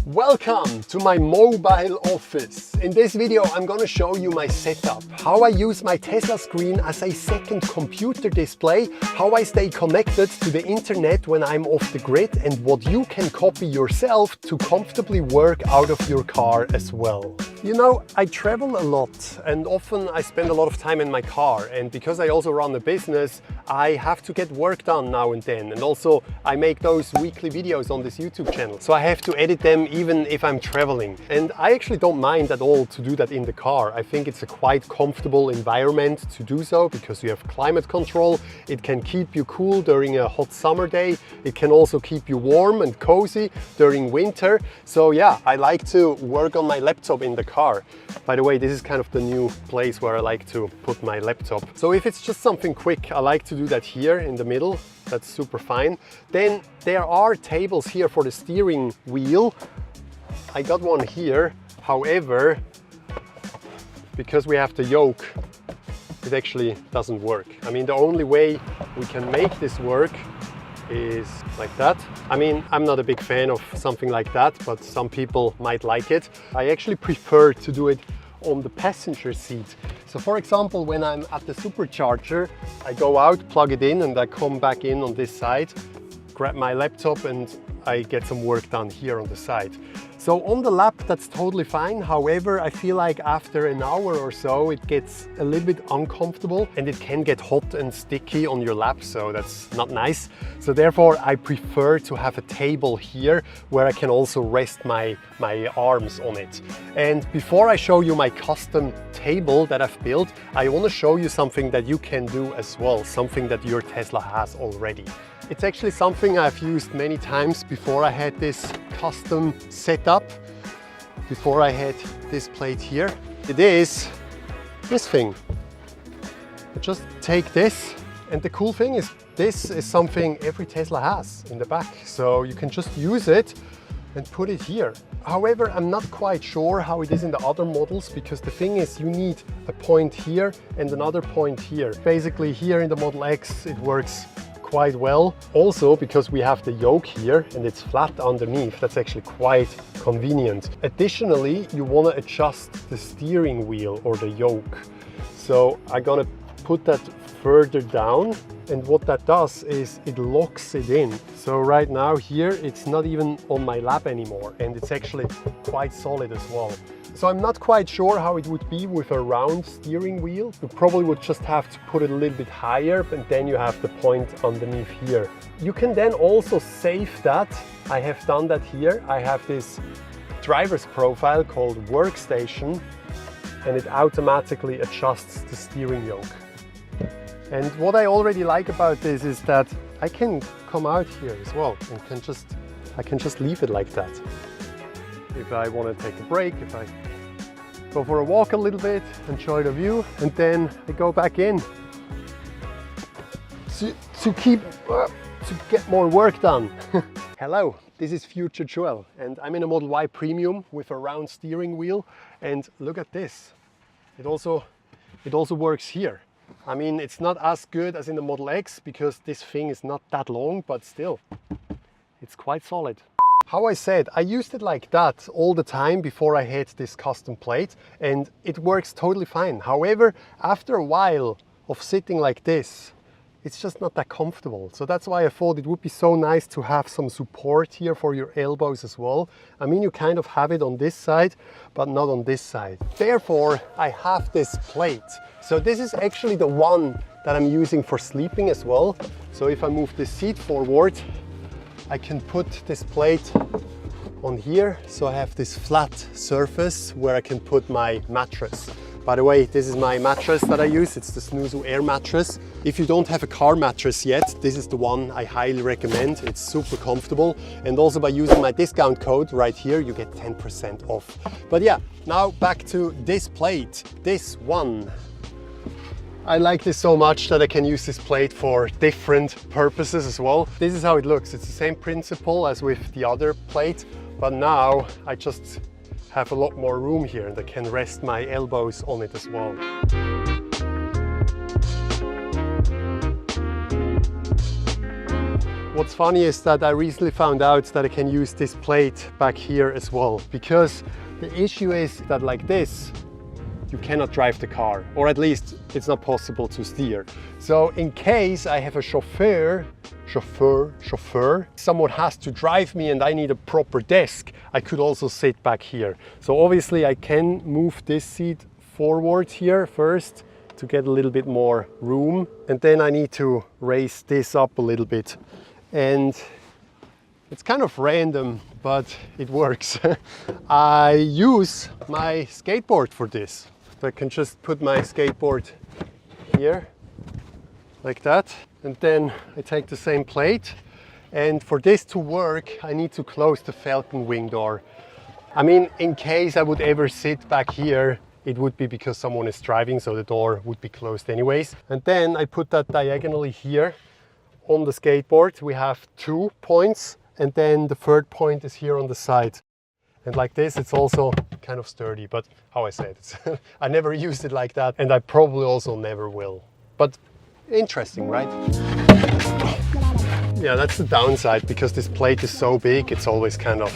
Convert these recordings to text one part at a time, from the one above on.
Welcome to my mobile office. In this video I'm gonna show you my setup, how I use my Tesla screen as a second computer display, how I stay connected to the internet when I'm off the grid, and what you can copy yourself to comfortably work out of your car as well. You know, I travel a lot and often I spend a lot of time in my car, and because I also run a business, I have to get work done now and then, and also I make those weekly videos on this YouTube channel, so I have to edit them even if I'm traveling. And I actually don't mind at all to do that in the car. I think it's a quite comfortable environment to do so because you have climate control. It can keep you cool during a hot summer day. It can also keep you warm and cozy during winter. So yeah, I like to work on my laptop in the car. By the way, this is kind of the new place where I like to put my laptop. So if it's just something quick, I like to do that here in the middle. That's super fine. Then there are tables here for the steering wheel. I got one here. However, because we have the yoke, it actually doesn't work. I mean, the only way we can make this work is like that. I mean, I'm not a big fan of something like that, but some people might like it. I actually prefer to do it on the passenger seat. So for example, when I'm at the supercharger, I go out, plug it in, and I come back in on this side, grab my laptop, and I get some work done here on the side. So on the lap, that's totally fine. However, I feel like after an hour or so, it gets a little bit uncomfortable and it can get hot and sticky on your lap, so that's not nice. So therefore, I prefer to have a table here where I can also rest my arms on it. And before I show you my custom table that I've built, I want to show you something that you can do as well, something that your Tesla has already. It's actually something I've used many times before I had this custom setup, before I had this plate here. It is this thing. I just take this, and the cool thing is this is something every Tesla has in the back. So you can just use it and put it here. However, I'm not quite sure how it is in the other models, because the thing is you need a point here and another point here. Basically here in the Model X it works quite well. Also because we have the yoke here and it's flat underneath, that's actually quite convenient. Additionally, you want to adjust the steering wheel or the yoke. So I'm gonna put that further down, and what that does is it locks it in. So right now here it's not even on my lap anymore, and it's actually quite solid as well. So I'm not quite sure how it would be with a round steering wheel. You probably would just have to put it a little bit higher, and then you have the point underneath here. You can then also save that. I have done that here. I have this driver's profile called Workstation, and it automatically adjusts the steering yoke. And what I already like about this is that I can come out here as well and I can just leave it like that. If I want to take a break, if I go for a walk a little bit, enjoy the view, and then I go back in to get more work done. Hello, this is Future Joel, and I'm in a Model Y Premium with a round steering wheel, and look at this. It also works here. I mean, it's not as good as in the Model X because this thing is not that long, but still, it's quite solid. How I said, I used it like that all the time before I had this custom plate, and it works totally fine. However, after a while of sitting like this, it's just not that comfortable. So that's why I thought it would be so nice to have some support here for your elbows as well. I mean, you kind of have it on this side, but not on this side. Therefore, I have this plate. So this is actually the one that I'm using for sleeping as well. So if I move the seat forward, I can put this plate on here. So I have this flat surface where I can put my mattress. By the way, this is my mattress that I use. It's the Snoozo Air mattress. If you don't have a car mattress yet, this is the one I highly recommend. It's super comfortable. And also by using my discount code right here, you get 10% off. But yeah, now back to this plate, this one. I like this so much that I can use this plate for different purposes as well. This is how it looks. It's the same principle as with the other plate, but now I just have a lot more room here and I can rest my elbows on it as well. What's funny is that I recently found out that I can use this plate back here as well, because the issue is that like this, you cannot drive the car, or at least it's not possible to steer. So in case I have a chauffeur, someone has to drive me and I need a proper desk, I could also sit back here. So obviously I can move this seat forward here first to get a little bit more room, and then I need to raise this up a little bit. And it's kind of random, but it works. I use my skateboard for this. I can just put my skateboard here, like that. And then I take the same plate. And for this to work, I need to close the Falcon wing door. I mean, in case I would ever sit back here, it would be because someone is driving, so the door would be closed anyways. And then I put that diagonally here on the skateboard. We have 2 points, and then the third point is here on the side. And like this, it's also kind of sturdy, but how I said it, I never used it like that, and I probably also never will. But interesting, right? Yeah, that's the downside, because this plate is so big, it's always kind of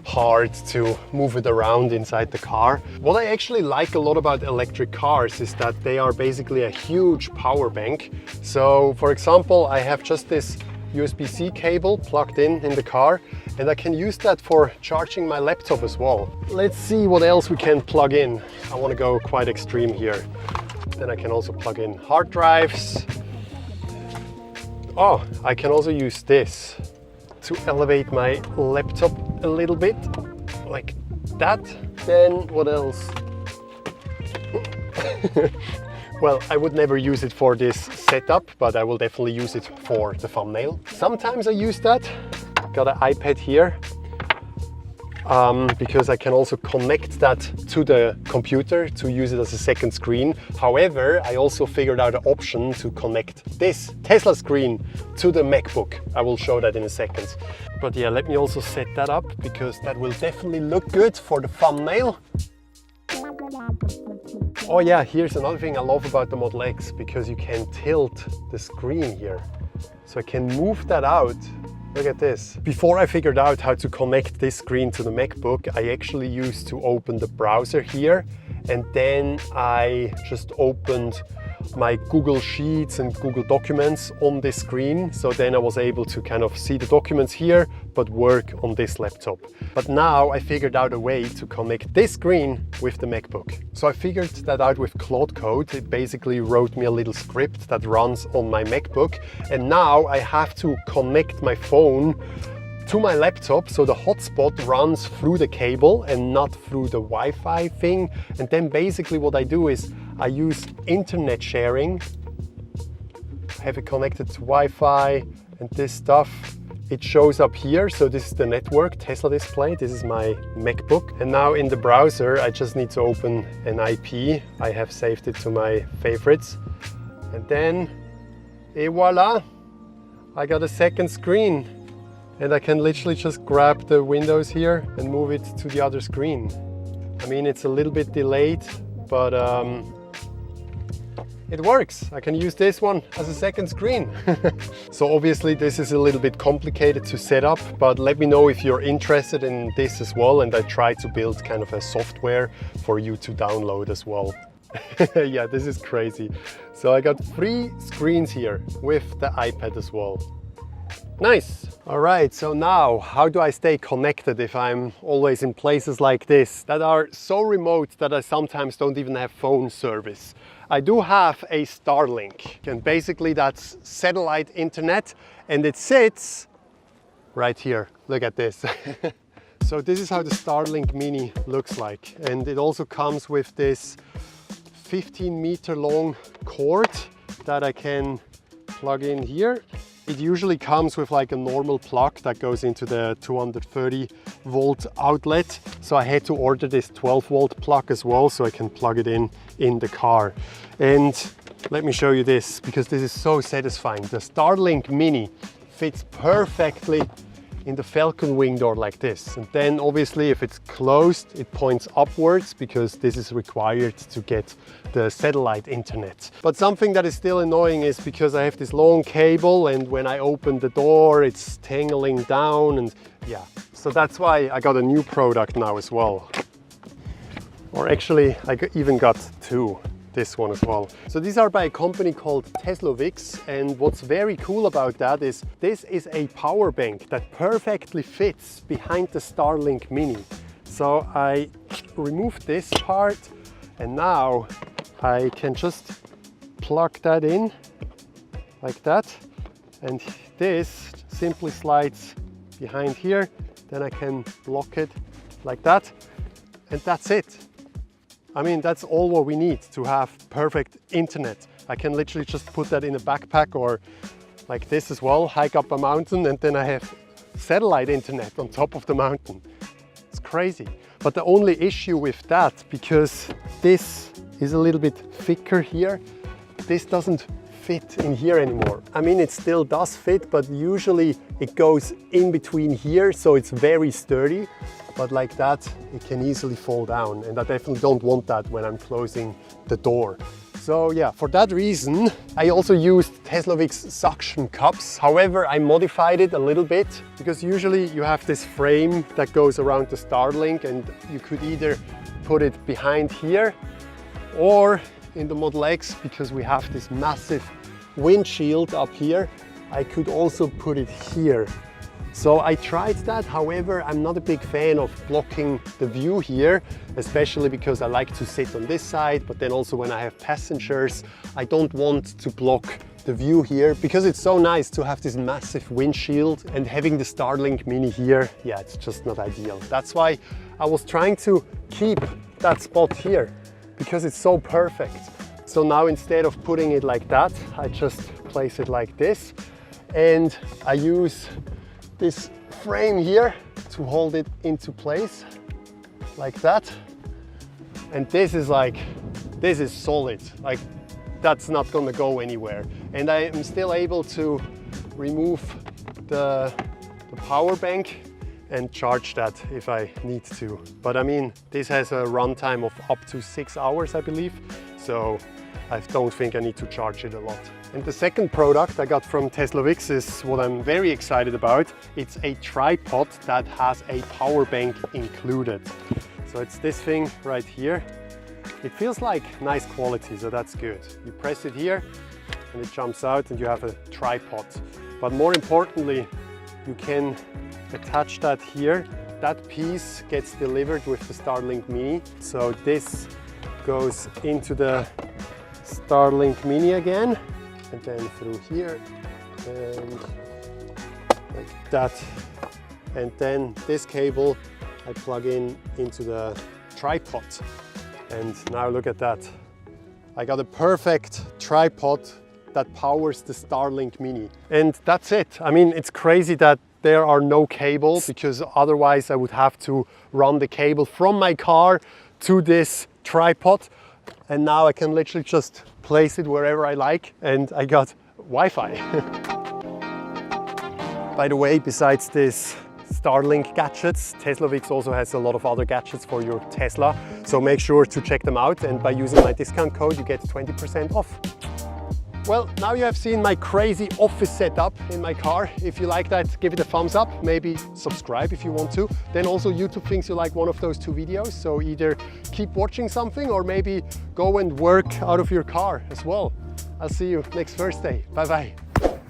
hard to move it around inside the car. What I actually like a lot about electric cars is that they are basically a huge power bank. So for example, I have just this USB-C cable plugged in the car, and I can use that for charging my laptop as well. Let's see what else we can plug in. I want to go quite extreme here. Then I can also plug in hard drives. Oh, I can also use this to elevate my laptop a little bit, like that. Then what else? Well, I would never use it for this setup, but I will definitely use it for the thumbnail. Sometimes I use that. Got an iPad here, because I can also connect that to the computer to use it as a second screen. However, I also figured out an option to connect this Tesla screen to the MacBook. I will show that in a second. But yeah, let me also set that up, because that will definitely look good for the thumbnail. Oh yeah, here's another thing I love about the Model X, because you can tilt the screen here. So I can move that out. Look at this. Before I figured out how to connect this screen to the MacBook, I actually used to open the browser here, and then I just opened my Google Sheets and Google Documents on this screen. So then I was able to kind of see the documents here, but work on this laptop. But now I figured out a way to connect this screen with the MacBook. So I figured that out with Claude Code. It basically wrote me a little script that runs on my MacBook. And now I have to connect my phone to my laptop, so the hotspot runs through the cable and not through the Wi-Fi thing. And then basically what I do is I use internet sharing. I have it connected to Wi-Fi and this stuff. It shows up here, so this is the network Tesla display. This is my MacBook. And now in the browser, I just need to open an IP. I have saved it to my favorites. And then, et voila, I got a second screen. And I can literally just grab the Windows here and move it to the other screen. I mean, it's a little bit delayed, but it works. I can use this one as a second screen. So obviously this is a little bit complicated to set up, but let me know if you're interested in this as well, and I try to build kind of a software for you to download as well. Yeah, this is crazy. So I got 3 screens here with the iPad as well. Nice. All right, so now how do I stay connected if I'm always in places like this that are so remote that I sometimes don't even have phone service? I do have a Starlink, and basically that's satellite internet, and it sits right here. Look at this. So this is how the Starlink Mini looks like, and it also comes with this 15-meter long cord that I can plug in here. It usually comes with like a normal plug that goes into the 230 volt outlet. So I had to order this 12 volt plug as well, so I can plug it in the car. And let me show you this, because this is so satisfying. The Starlink Mini fits perfectly in the Falcon wing door like this. And then obviously if it's closed, it points upwards because this is required to get the satellite internet. But something that is still annoying is because I have this long cable, and when I open the door, it's tangling down, and yeah. So that's why I got a new product now as well. Or actually, I even got two. This one as well. So these are by a company called Teslovix, and what's very cool about that is this is a power bank that perfectly fits behind the Starlink Mini. So I removed this part, and now I can just plug that in like that, and this simply slides behind here. Then I can lock it like that, and that's it. I mean, that's all what we need to have perfect internet. I can literally just put that in a backpack or like this as well, hike up a mountain, and then I have satellite internet on top of the mountain. It's crazy. But the only issue with that, because this is a little bit thicker here, this doesn't fit in here anymore. I mean, it still does fit, but usually it goes in between here, so it's very sturdy. But like that, it can easily fall down, and I definitely don't want that when I'm closing the door. So yeah, for that reason, I also used Teslovix suction cups. However, I modified it a little bit, because usually you have this frame that goes around the Starlink, and you could either put it behind here or in the Model X, because we have this massive windshield up here, I could also put it here. So I tried that, however, I'm not a big fan of blocking the view here, especially because I like to sit on this side, but then also when I have passengers, I don't want to block the view here, because it's so nice to have this massive windshield, and having the Starlink Mini here, yeah, it's just not ideal. That's why I was trying to keep that spot here, because it's so perfect. So now instead of putting it like that, I just place it like this, and I use this frame here to hold it into place like that. And this is solid, like that's not gonna go anywhere. And I am still able to remove the power bank and charge that if I need to. But I mean, this has a runtime of up to 6 hours, I believe. So I don't think I need to charge it a lot. And the second product I got from Teslovix is what I'm very excited about. It's a tripod that has a power bank included. So it's this thing right here. It feels like nice quality, so that's good. You press it here and it jumps out and you have a tripod. But more importantly, you can attach that here. That piece gets delivered with the Starlink Mini. So this goes into the Starlink Mini again, and then through here and like that. And then this cable I plug in into the tripod. And now look at that. I got a perfect tripod that powers the Starlink Mini. And that's it. I mean, it's crazy that there are no cables, because otherwise I would have to run the cable from my car to this tripod. And now I can literally just place it wherever I like, and I got Wi-Fi. By the way, besides this Starlink gadgets, Teslovix also has a lot of other gadgets for your Tesla, so make sure to check them out, and by using my discount code you get 20% off. Well, now you have seen my crazy office setup in my car. If you like that, give it a thumbs up, maybe subscribe if you want to. Then also YouTube thinks you like one of those two videos, so either keep watching something or maybe go and work out of your car as well. I'll see you next Thursday. Bye bye.